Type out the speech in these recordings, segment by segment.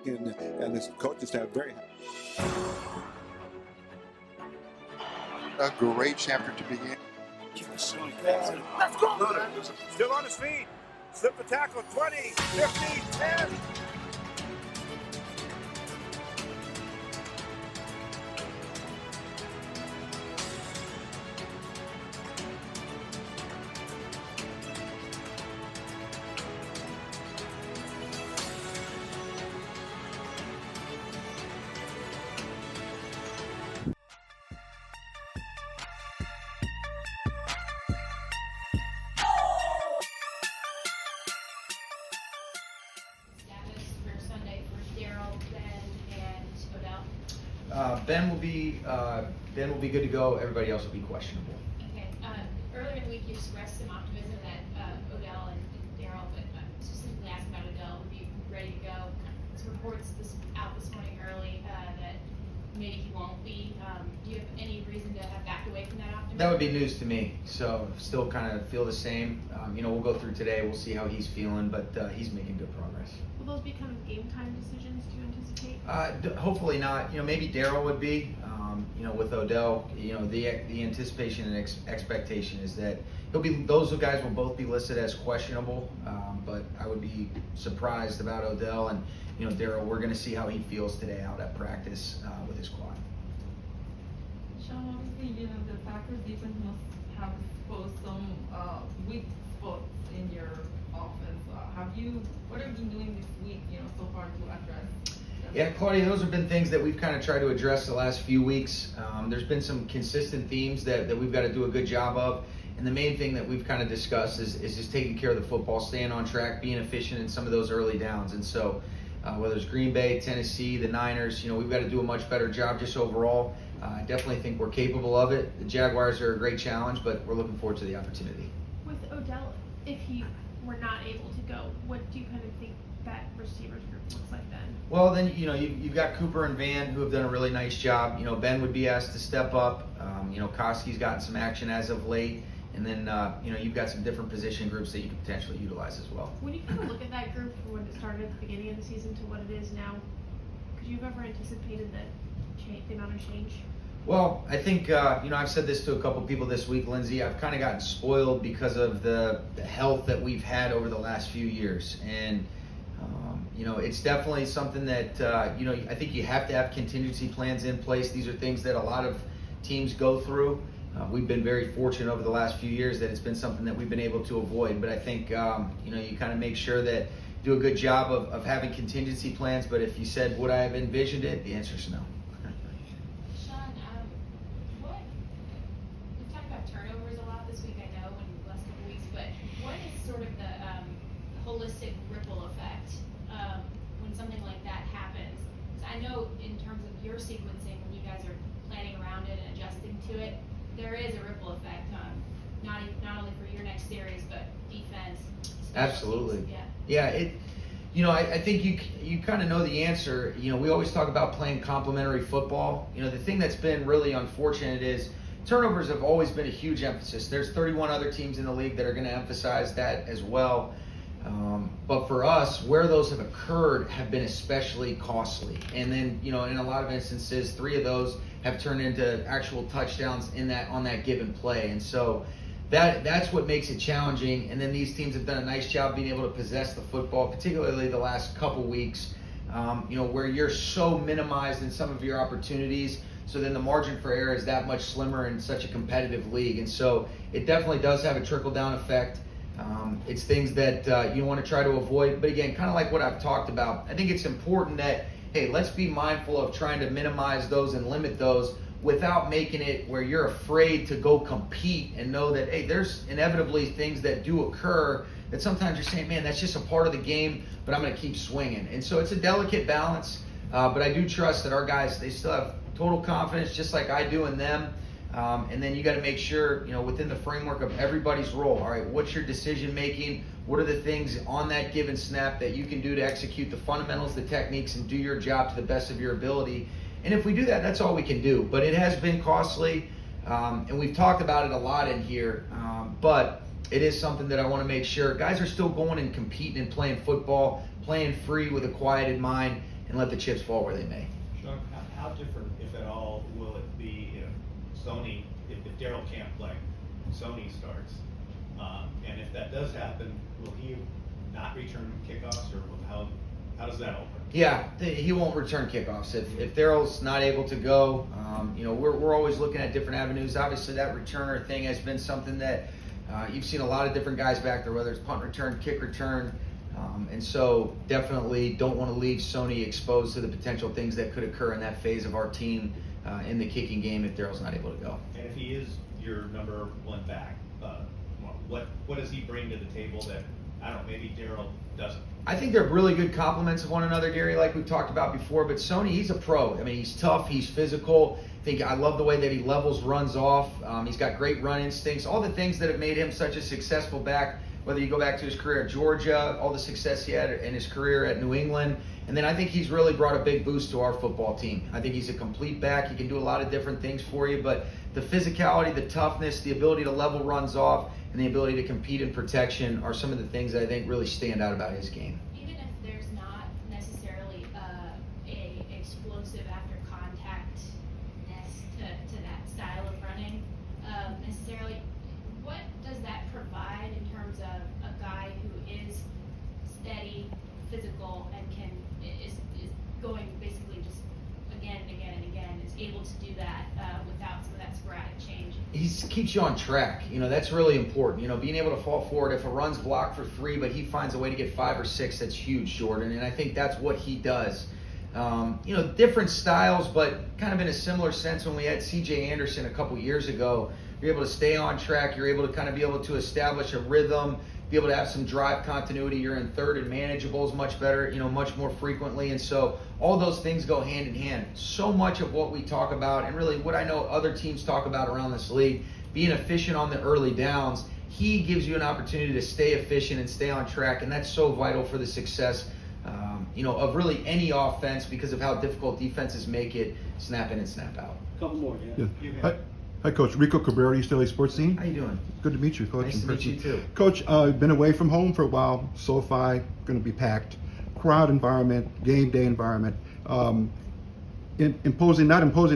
and this coaching staff very happy. A great chapter to begin. Let's go! Still on his feet. Slip the tackle. 20, 15, 10. Ben will be good to go. Everybody else will be questionable. Okay. Earlier in the week, you expressed some optimism that Odell and Darrell, but specifically asking about Odell, would be ready to go. There's reports out this morning early that maybe he won't be. Do you have any reason to have backed away from that optimism? That would be news to me. So still kind of feel the same. We'll go through today. We'll see how he's feeling, but he's making good progress. Will those be kind of game time decisions, do you anticipate? Hopefully not. Maybe Darrell would be. With Odell, the anticipation and expectation is that those guys will both be listed as questionable. But I would be surprised about Odell and Darrell. We're going to see how he feels today out at practice with his quad. Sean, obviously, the Packers defense must have exposed some weak spots in your offense. What have you been doing this week, so far to address? Yeah, Claudia, those have been things that we've kind of tried to address the last few weeks. There's been some consistent themes that we've got to do a good job of. And the main thing that we've kind of discussed is just taking care of the football, staying on track, being efficient in some of those early downs. And so whether it's Green Bay, Tennessee, the Niners, we've got to do a much better job just overall. I definitely think we're capable of it. The Jaguars are a great challenge, but we're looking forward to the opportunity. With Odell, if he were not able to go, what do you kind of think that receivers group looks like then? Well, then, you've got Cooper and Van who have done a really nice job. Ben would be asked to step up. Koski's gotten some action as of late. And then, you've got some different position groups that you could potentially utilize as well. When you kind of look at that group from when it started at the beginning of the season to what it is now, could you have ever anticipated the amount of change? Well, I think, I've said this to a couple people this week, Lindsay. I've kind of gotten spoiled because of the health that we've had over the last few years. And, it's definitely something that, I think you have to have contingency plans in place. These are things that a lot of teams go through. We've been very fortunate over the last few years that it's been something that we've been able to avoid. But I think, you kind of make sure that do a good job of having contingency plans. But if you said, would I have envisioned it? The answer is no. Sean, we've talked about turnovers a lot this week, I know, in the last couple weeks, but what is sort of the holistic ripple effect when something like that happens? Because I know in terms of your sequencing, when you guys are planning around it and adjusting to it, there is a ripple effect, not only for your next series, but defense. Absolutely. Teams. Yeah. I think you kind of know the answer. We always talk about playing complementary football. The thing that's been really unfortunate is turnovers have always been a huge emphasis. There's 31 other teams in the league that are going to emphasize that as well. But for us, where those have occurred have been especially costly. And then, in a lot of instances, 3 of those have turned into actual touchdowns on that given play. And so that's what makes it challenging. And then these teams have done a nice job being able to possess the football, particularly the last couple weeks, where you're so minimized in some of your opportunities. So then the margin for error is that much slimmer in such a competitive league. And so it definitely does have a trickle-down effect. It's things that you want to try to avoid. But again, kind of like what I've talked about, I think it's important that, hey, let's be mindful of trying to minimize those and limit those without making it where you're afraid to go compete and know that, hey, there's inevitably things that do occur that sometimes you're saying, man, that's just a part of the game, but I'm going to keep swinging. And so it's a delicate balance, but I do trust that our guys, they still have total confidence just like I do in them. And then you got to make sure, within the framework of everybody's role, all right, what's your decision making? What are the things on that given snap that you can do to execute the fundamentals, the techniques, and do your job to the best of your ability? And if we do that, that's all we can do. But it has been costly, and we've talked about it a lot in here, but it is something that I want to make sure guys are still going and competing and playing football, playing free with a quieted mind. and let the chips fall where they may. Sean, how different, if at all, will it be if Sony, if Daryl can't play, Sony starts? And if that does happen, will he not return kickoffs, or how does that open? Yeah, he won't return kickoffs. If Daryl's not able to go, we're always looking at different avenues. Obviously, that returner thing has been something that you've seen a lot of different guys back there, whether it's punt return, kick return. And so definitely don't want to leave Sony exposed to the potential things that could occur in that phase of our team in the kicking game if Daryl's not able to go. And if he is your number one back, what does he bring to the table that, I don't know, maybe Daryl doesn't? I think they're really good complements of one another, Gary, like we've talked about before. But Sony, he's a pro. I mean, he's tough, he's physical. I love the way that he levels runs off. He's got great run instincts. All the things that have made him such a successful back, whether you go back to his career at Georgia, all the success he had in his career at New England. And then I think he's really brought a big boost to our football team. I think he's a complete back. He can do a lot of different things for you, but the physicality, the toughness, the ability to level runs off, and the ability to compete in protection are some of the things that I think really stand out about his game. Even if there's not necessarily a explosive after contactness to that style of running, necessarily, what does that provide in terms of a guy who is steady, physical, and is going basically just again and again and again, is able to do that without some of that sporadic change? He keeps you on track. That's really important. Being able to fall forward. If a run's blocked for 3, but he finds a way to get 5 or 6, that's huge, Jordan. And I think that's what he does. Different styles, but kind of in a similar sense when we had C.J. Anderson a couple years ago. You're able to stay on track. You're able to kind of be able to establish a rhythm, be able to have some drive continuity. You're in third and manageables much better, much more frequently. And so all those things go hand in hand. So much of what we talk about, and really what I know other teams talk about around this league, being efficient on the early downs, he gives you an opportunity to stay efficient and stay on track. And that's so vital for the success, of really any offense because of how difficult defenses make it snap in and snap out. Couple more, yeah. Yeah. Hi, Coach. Rico Cabrera, East LA Sports Team. How you doing? Good to meet you, Coach. Nice to meet you too. Coach, been away from home for a while. SoFi going to be packed. Crowd environment, game day environment. Not imposing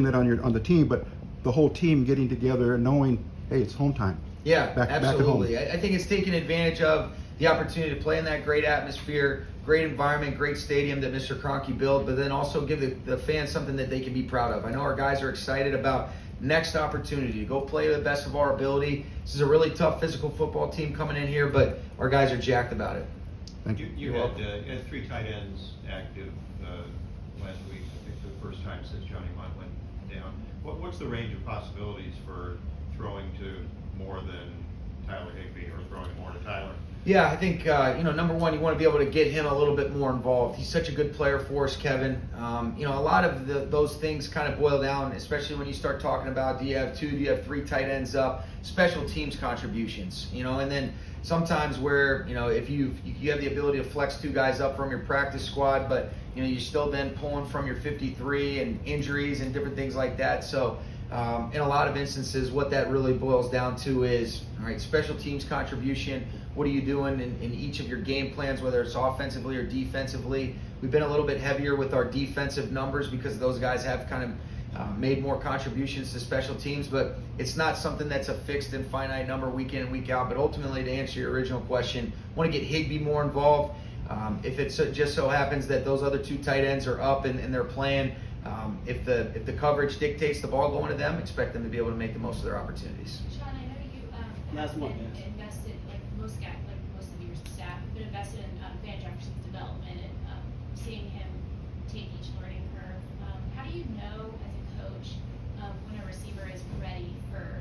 it on the team, but the whole team getting together and knowing, hey, it's home time. Yeah, back absolutely. at home. I think it's taking advantage of the opportunity to play in that great atmosphere, great environment, great stadium that Mr. Kroenke built, but then also give the fans something that they can be proud of. I know our guys are excited about next opportunity to go play to the best of our ability. This is a really tough physical football team coming in here, but our guys are jacked about it. Thank you. You had 3 tight ends active last week. I think for the first time since Johnny Mott went down. What's the range of possibilities for throwing to more than Tyler Higbee, or throwing more to Tyler? Yeah, I think, number one, you want to be able to get him a little bit more involved. He's such a good player for us, Kevin. A lot of those things kind of boil down, especially when you start talking about do you have 2, do you have 3 tight ends up, special teams contributions, and then sometimes where, if you have the ability to flex 2 guys up from your practice squad, but, you're still then pulling from your 53 and injuries and different things like that. So, in a lot of instances, what that really boils down to is, all right, special teams contribution. What are you doing in each of your game plans, whether it's offensively or defensively? We've been a little bit heavier with our defensive numbers because those guys have kind of made more contributions to special teams, but it's not something that's a fixed and finite number week in and week out. But ultimately, to answer your original question, want to get Higbee more involved. If it just so happens that those other 2 tight ends are up and they're playing, if the coverage dictates the ball going to them, expect them to be able to make the most of their opportunities. Sean, I know you Last one, been yes. invested, like most guys, like most of your staff, have been invested in Van Jefferson's development and seeing him take each learning curve. How do you know as a coach when a receiver is ready for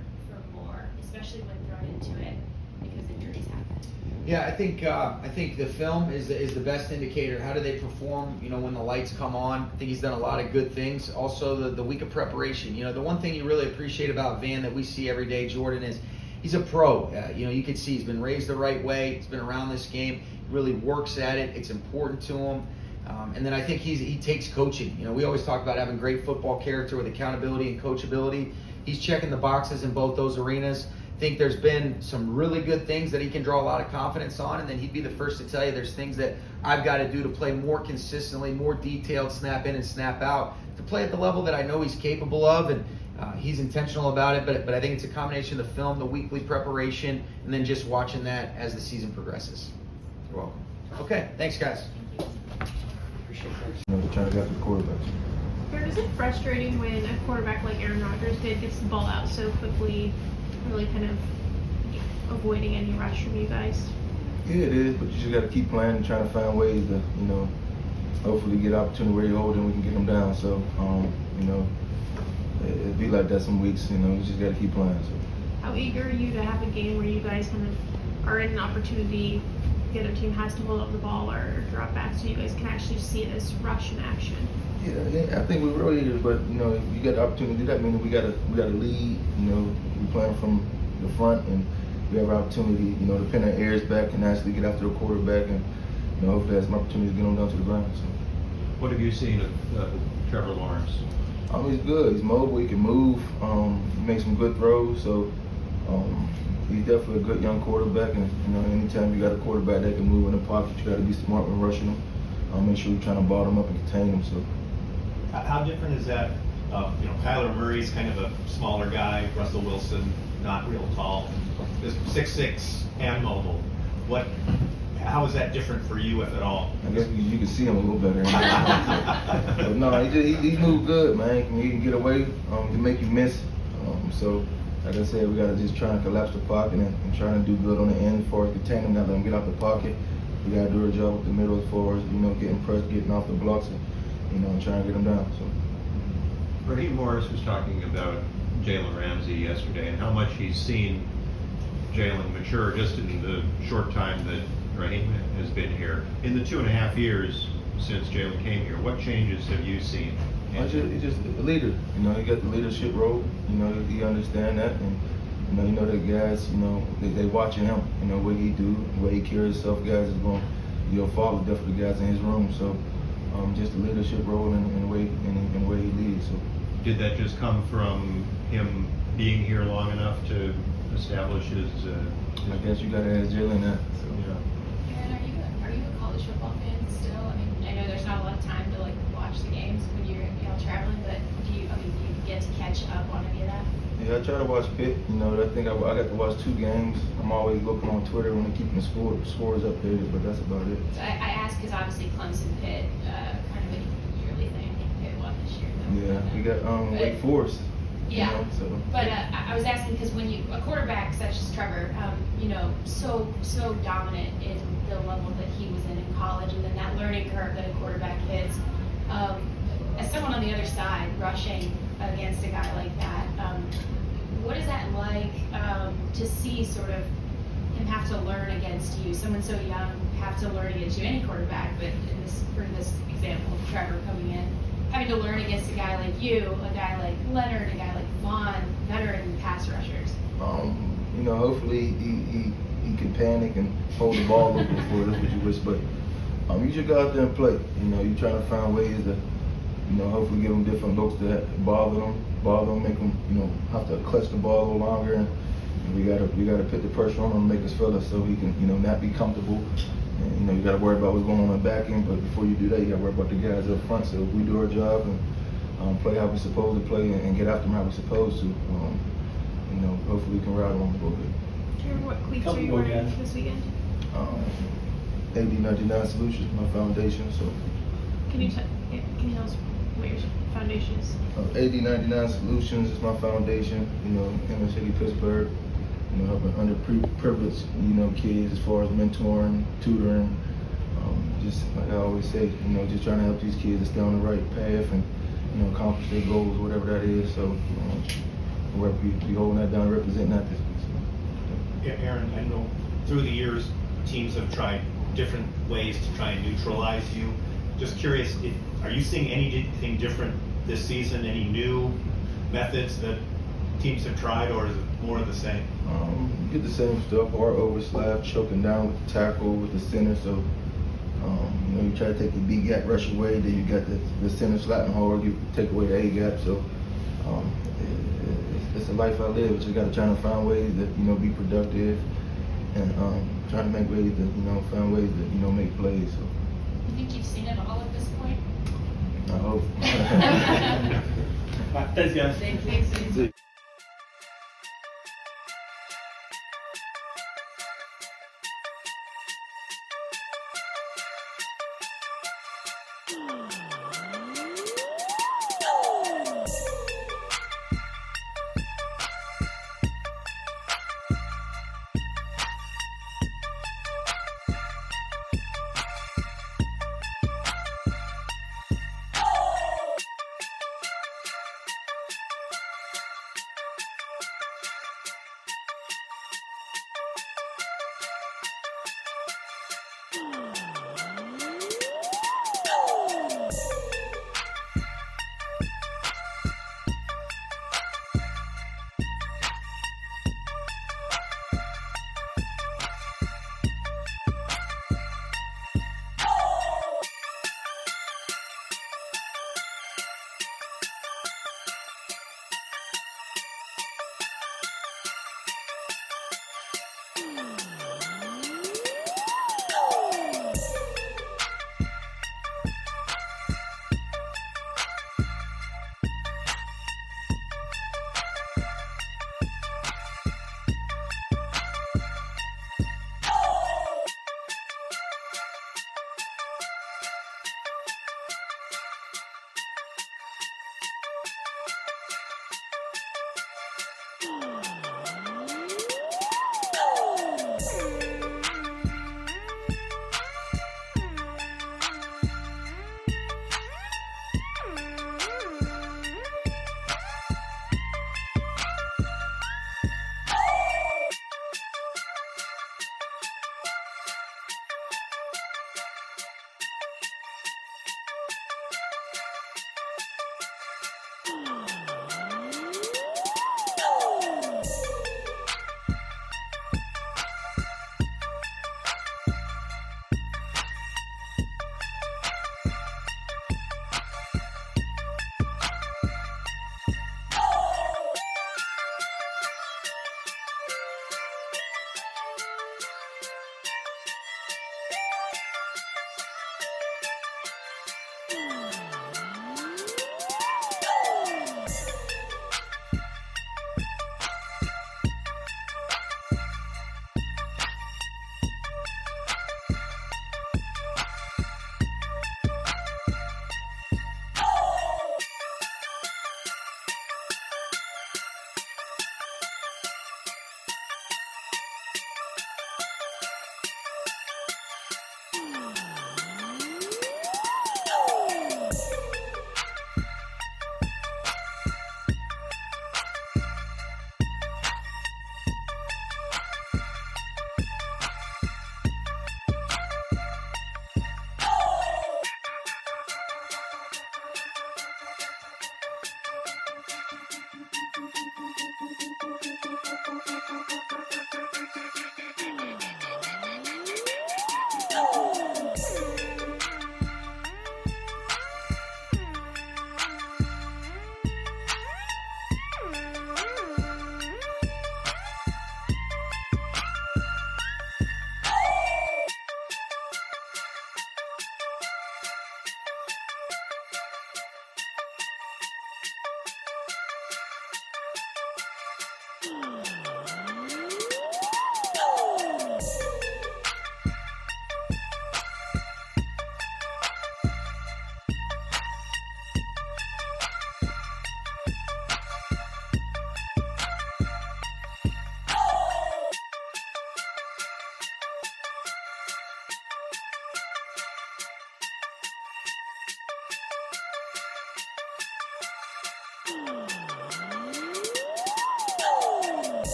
more, especially when thrown into it because injuries happen? Yeah, I think the film is the best indicator. How do they perform? When the lights come on. I think he's done a lot of good things. Also, the week of preparation. The one thing you really appreciate about Van that we see every day, Jordan, is he's a pro. You can see he's been raised the right way. He's been around this game. He really works at it. It's important to him. And then I think he takes coaching. We always talk about having great football character with accountability and coachability. He's checking the boxes in both those arenas. think there's been some really good things that he can draw a lot of confidence on, and then he'd be the first to tell you there's things that I've got to do to play more consistently, more detailed, snap in and snap out, to play at the level that I know he's capable of, and he's intentional about it. But I think it's a combination of the film, the weekly preparation, and then just watching that as the season progresses. You're welcome. Okay, thanks, guys. Appreciate it. You know, trying to get the quarterbacks. Jared, is it frustrating when a quarterback like Aaron Rodgers gets the ball out so quickly, really kind of avoiding any rush from you guys? Yeah, it is, but you just got to keep playing and trying to find ways to, you know, hopefully get opportunity where you're holding, we can get them down. So, you know, it'd be like that some weeks. You know, you just got to keep playing. So. How eager are you to have a game where you guys kind of are in an opportunity, the other team has to hold up the ball or drop back, so you guys can actually see this rush in action? Yeah, I think we really is, but you know, if you get the opportunity to do that, meaning we got to lead. You know, we playing from the front, and we have an opportunity, you know, to pin our ears back and actually get after the quarterback, and you know, hopefully that's my opportunity to get on down to the ground. So. What have you seen of Trevor Lawrence? He's good. He's mobile. He can move. He makes some good throws. So he's definitely a good young quarterback. And you know, anytime you got a quarterback that can move in the pocket, you got to be smart when rushing him. Make sure you're trying to ball him up and contain him. So. How different is that? You know, Kyler Murray's kind of a smaller guy. Russell Wilson, not real tall. This 6'6" and mobile. How is that different for you, if at all? I guess you can see him a little better. But no, he moved good, man. He can get away to make you miss. So, like I said, we got to just try and collapse the pocket and try to do good on the end for us, contain him, not let him get out the pocket. We got to do our job with the middle as far as, you know, getting pressed, getting off the blocks, and, you know, trying to get him down. So. Raheem Morris was talking about Jalen Ramsey yesterday and how much he's seen Jalen mature just in the short time that Raheem has been here. In the 2.5 years since Jalen came here, what changes have you seen? He's just a leader. You know, he got the leadership role. You know, he understands that, and you know the guys. You know, they watching him. You know what he do, the way he carries himself. Guys is going, you know, follow definitely the guys in his room. So, just the leadership role and the way he leads. So. Did that just come from him being here long enough to establish his? I guess you got to ask Jalen that. So. Yeah. Aaron, are you a college football fan still? I mean, I know there's not a lot of time to like watch the games when you're traveling, but do you get to catch up on any of that? Yeah, I try to watch Pitt. You know, I think I got to watch 2 games. I'm always looking on Twitter when they keep the scores updated, but that's about it. So I asked because obviously Clemson Pitt, kind of a yearly thing. I think Pitt won this year though. Yeah, we got Wake Forest. Yeah, you know, so. but I was asking because when a quarterback such as Trevor, you know, so dominant in the level that he was in college, and then that learning curve that a quarterback hits, as someone on the other side rushing against a guy like that, what is that like to see sort of him have to learn against you, someone so young have to learn against you, any quarterback, but for this example, Trevor coming in, having to learn against a guy like you, a guy like Leonard, a guy like Vaughn, veteran pass rushers? You know, hopefully he can panic and hold the ball over before that's what you wish, but you just go out there and play. You know, you trying to find ways to, you know, hopefully give them different looks that bother them, make them, you know, have to clutch the ball a little longer, and we gotta put the pressure on him, make us feel it so he can, you know, not be comfortable. And, you know, you gotta worry about what's going on the back end, but before you do that, you gotta worry about the guys up front. So if we do our job and play how we're supposed to play and get after them how we're supposed to, you know, hopefully we can ride on a little bit. Do you remember what cleats are you wearing this weekend? AD99 Solutions, my foundation. So. Can you tell us what your foundation is? AD99 Solutions is my foundation. You know, in the city of Pittsburgh. You know, helping underprivileged, you know, kids as far as mentoring, tutoring. Just like I always say, you know, just trying to help these kids to stay on the right path and, you know, accomplish their goals, whatever that is. So, we're be holding that down, representing that this week. So. Yeah, Aaron, I know through the years teams have tried different ways to try and neutralize you. Just curious, are you seeing anything different this season? Any new methods that teams have tried, or is it more of the same? You get the same stuff, or overslap, choking down with the tackle, with the center. So, you know, you try to take the B gap rush away, then you got the center slapping hard, you take away the A gap. So, it's it's a life I live. We just got to try to find ways to, be productive and trying to make ways to, find ways to, make plays. So You think you've seen it all at this point? I hope. Thanks, guys. Thank you.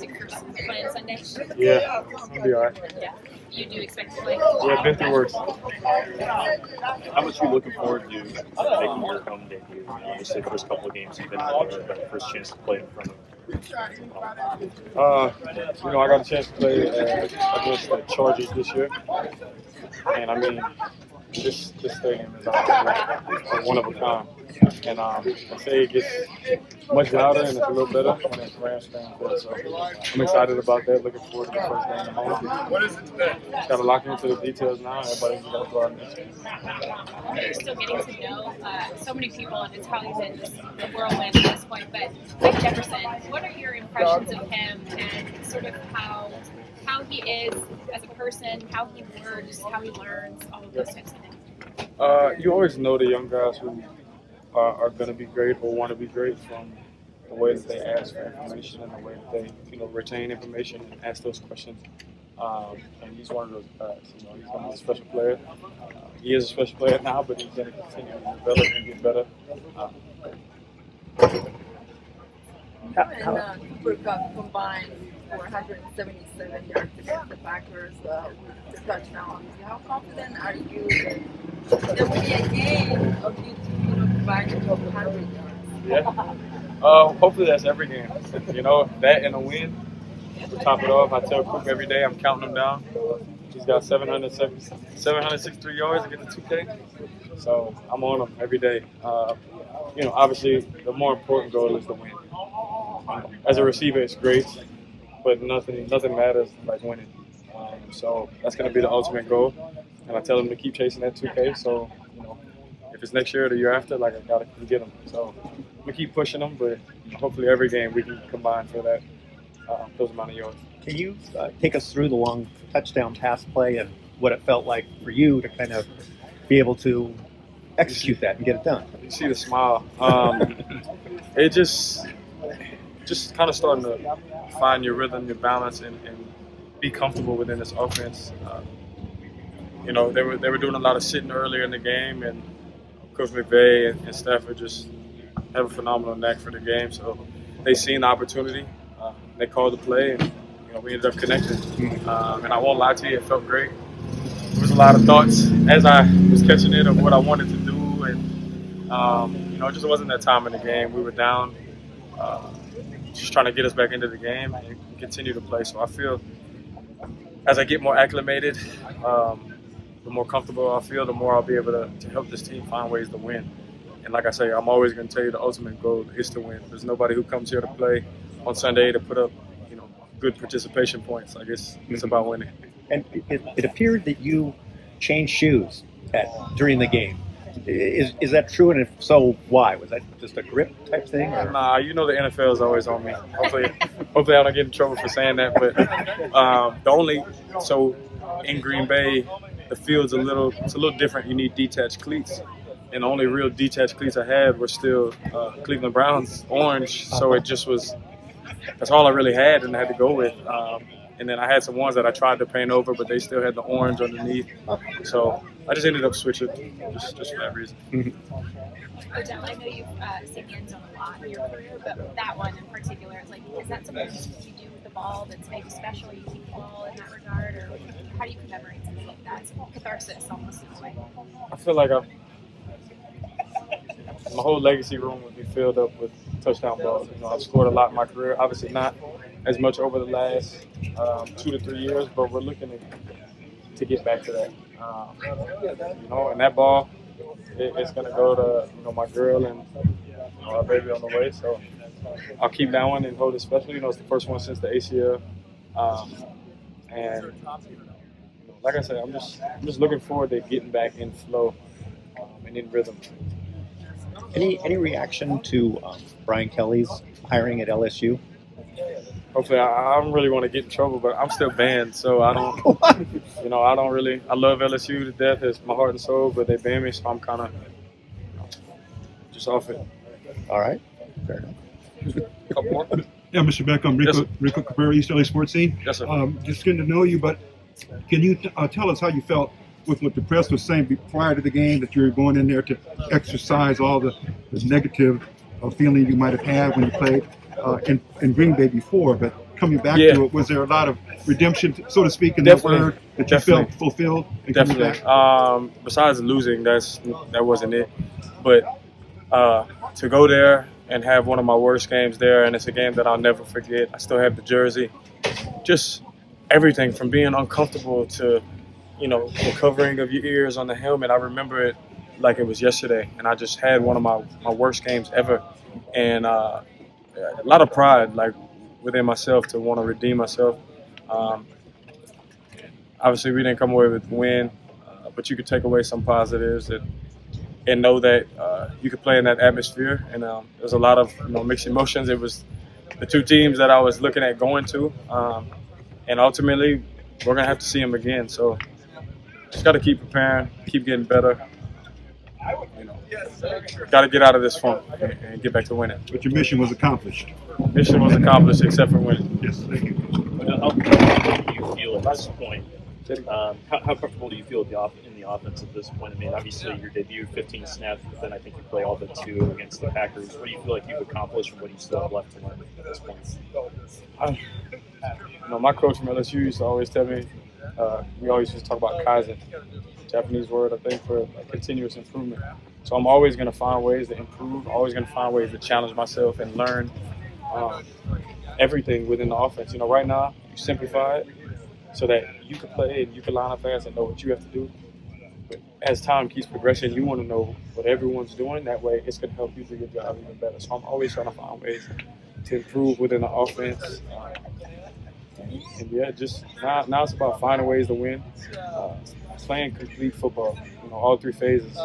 your first play on Sunday? Yeah, I'll be all right. Yeah. You do expect to play? Yeah, I've been through worse. How much are you looking forward to making your home debut? Obviously, the first couple of games you've been out there, but first chance to play in front of. You know, I got a chance to play against the Chargers this year, and I mean, this stadium is one of a kind. And I say it gets much louder and it's a little better when it's Rams fans there. So I'm excited about that. Looking forward to the first game at home. What is it today? Just got to lock into the details now. Everybody's got to go out next game. You're still getting to know so many people, and it's probably been just a whirlwind at this point. But Mike Jefferson, what are your impressions of him and sort of how he is as a person, how he works, how he learns, all of those types of things? You always know the young guys who are going to be great or want to be great from the way that they ask for information and the way that they, retain information and ask those questions. And he's one of those guys. He's going to be a special player. He is a special player now, but he's going to continue to develop and get better. Cooper Kupp combined for 177 yards against the Packers with the touchdown. How confident are you that there will be a game of you two combining for 100 yards? Yeah. Hopefully that's every game. That and a win. To top it off, I tell Coop every day I'm counting him down. He's got 763 yards to get to 2K. So I'm on him every day. Obviously the more important goal is the win. As a receiver, it's great, but nothing matters like winning. So that's going to be the ultimate goal. And I tell him to keep chasing that 2K. So, if it's next year or the year after, I got to get him. So I'm going to keep pushing him, but hopefully every game we can combine for that those amount of yards. Can you take us through the long touchdown pass play and what it felt like for you to kind of be able to execute that and get it done? You see the smile. It just kind of starting to find your rhythm, your balance, and be comfortable within this offense. They were doing a lot of sitting earlier in the game, and Coach McVay and Stafford just have a phenomenal knack for the game. So they seen the opportunity, they called the play, and we ended up connecting. And I won't lie to you, it felt great. There was a lot of thoughts as I was catching it of what I wanted to do, and it just wasn't that time in the game. We were down, just trying to get us back into the game and continue to play. So I feel as I get more acclimated, the more comfortable I feel, the more I'll be able to help this team find ways to win. And like I say, I'm always going to tell you the ultimate goal is to win. There's nobody who comes here to play on Sunday to put up, good participation points. I guess it's about winning. And it appeared that you changed shoes during the game. Is that true? And if so, why? Was that just a grip type thing? Or? Nah, the NFL is always on me. Hopefully I don't get in trouble for saying that. But in Green Bay, the field's a little different. You need detached cleats, and the only real detached cleats I had were still Cleveland Browns orange. So it just was. That's all I really had, and I had to go with. And then I had some ones that I tried to paint over, but they still had the orange underneath. So I just ended up switching, just for that reason. Odell, I know you've seen the end zone a lot in your career, but that one in particular, is that something you do with the ball that's maybe special? You keep the ball in that regard, or how do you commemorate something like that? It's catharsis almost in a way. I feel like my whole legacy room would be filled up with touchdown balls. I've scored a lot in my career. Obviously not as much over the last 2 to 3 years, but we're looking to get back to that. And that ball, it's going to go to my girl and our baby on the way. So I'll keep that one and hold it special. It's the first one since the ACL. And like I said, I'm just looking forward to getting back in flow and in rhythm. Any reaction to Brian Kelly's hiring at LSU? Hopefully, I don't really want to get in trouble, but I'm still banned, so I don't. I don't really. I love LSU to death. It's my heart and soul, but they banned me, so I'm kind of just off it. All right, fair enough. Couple more. Yeah, Mr. Beckham, Rico Cabrera, East LA Sports Scene. Yes, sir. Just getting to know you, but can you tell us how you felt with what the press was saying prior to the game, that you were going in there to exercise all the negative feeling you might have had when you played in Green Bay before, but coming back Yeah. to it? Was there a lot of redemption, so to speak, in Definitely. that word that you Definitely. felt fulfilled in coming Definitely. back? Besides losing, that wasn't it. But to go there and have one of my worst games there, and it's a game that I'll never forget. I still have the jersey. Just everything from being uncomfortable to, the covering of your ears on the helmet. I remember it like it was yesterday, and I just had one of my worst games ever, and a lot of pride, like within myself, to want to redeem myself. Obviously, we didn't come away with the win, but you could take away some positives and know that you could play in that atmosphere. And there's a lot of mixed emotions. It was the two teams that I was looking at going to, and ultimately we're gonna have to see them again. So just got to keep preparing, keep getting better. Got to get out of this funk and get back to winning. But your mission was accomplished. Mission was accomplished except for winning. Yes, thank you. How comfortable do you feel at this point? How comfortable do you feel in the offense at this point? I mean, obviously your debut, 15 snaps, but then I think you play all but 2 against the Packers. What do you feel like you've accomplished, and what do you still have left to learn at this point? My coach from LSU used to always tell me, we always just talk about Kaizen, Japanese word, I think, for continuous improvement. So I'm always going to find ways to improve, always going to find ways to challenge myself and learn everything within the offense. Right now, you simplify it so that you can play and you can line up fast and know what you have to do. But as time keeps progressing, you want to know what everyone's doing. That way, it's going to help you do your job even better. So I'm always trying to find ways to improve within the offense. And yeah, just now it's about finding ways to win. Playing complete football, all 3 phases.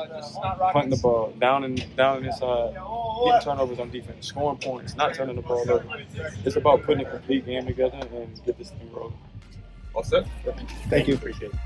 Punting the ball, down and inside, getting turnovers on defense, scoring points, not turning the ball over. It's about putting a complete game together and get this thing rolling. All set. Thank you. Appreciate it.